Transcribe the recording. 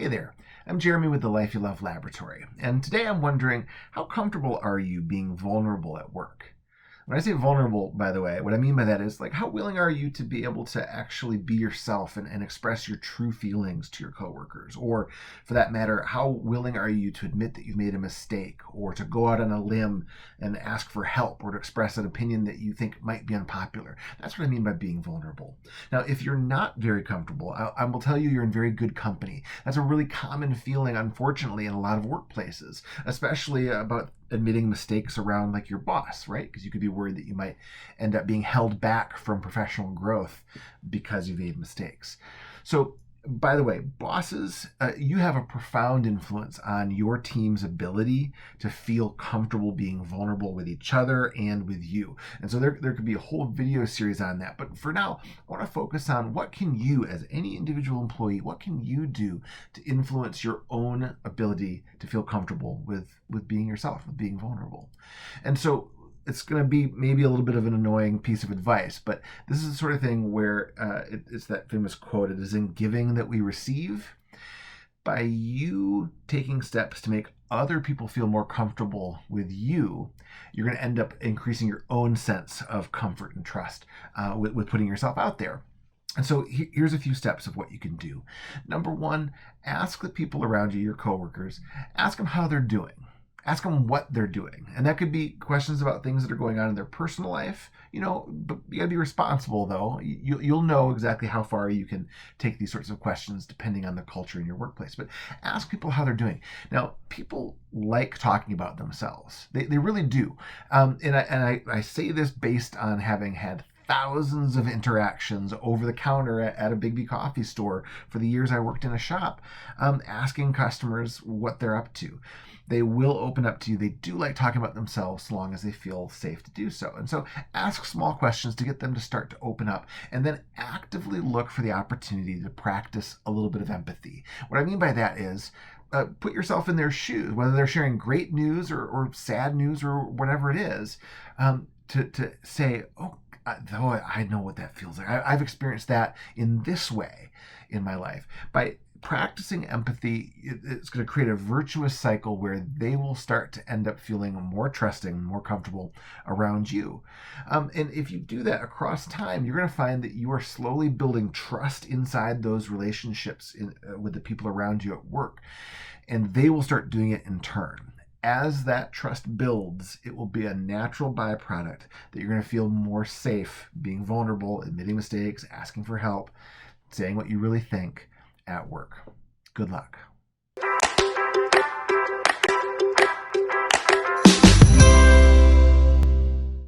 Hey there, I'm Jeremy with the Life You Love Laboratory, and today I'm wondering, how comfortable are you being vulnerable at work? When I say vulnerable, by the way, what I mean by that is, like, how willing are you to be able to actually be yourself and express your true feelings to your coworkers? Or, for that matter, how willing are you to admit that you've made a mistake, or to go out on a limb and ask for help, or to express an opinion that you think might be unpopular? That's what I mean by being vulnerable. Now, if you're not very comfortable, I will tell you you're in very good company. That's a really common feeling, unfortunately, in a lot of workplaces, especially about admitting mistakes around, like, your boss, right? Because you could be worried that you might end up being held back from professional growth because you've made mistakes. So, by the way, bosses, you have a profound influence on your team's ability to feel comfortable being vulnerable with each other and with you. And so there could be a whole video series on that. But for now, I want to focus on what can you, as any individual employee, what can you do to influence your own ability to feel comfortable with being yourself, with being vulnerable. And so it's going to be maybe a little bit of an annoying piece of advice, but this is the sort of thing where it's that famous quote, it is in giving that we receive. By you taking steps to make other people feel more comfortable with you, you're going to end up increasing your own sense of comfort and trust with putting yourself out there. And so here's a few steps of what you can do. Number one, ask the people around you, your coworkers, ask them how they're doing. Ask them what they're doing. And that could be questions about things that are going on in their personal life, but you gotta be responsible though. You'll know exactly how far you can take these sorts of questions depending on the culture in your workplace. But ask people how they're doing. Now, people like talking about themselves. They really do. And I say this based on having had thousands of interactions over the counter at a Big B coffee store for the years I worked in a shop, asking customers what they're up to. They will open up to you. They do like talking about themselves so long as they feel safe to do so. And so ask small questions to get them to start to open up, and then actively look for the opportunity to practice a little bit of empathy. What I mean by that is, put yourself in their shoes, whether they're sharing great news or sad news or whatever it is, to say, oh, though I know what that feels like. I've experienced that in this way in my life. By practicing empathy, it's going to create a virtuous cycle where they will start to end up feeling more trusting, more comfortable around you. And if you do that across time, you're going to find that you are slowly building trust inside those relationships with the people around you at work. And they will start doing it in turn. As that trust builds, it will be a natural byproduct that you're going to feel more safe being vulnerable, admitting mistakes, asking for help, saying what you really think at work. Good luck.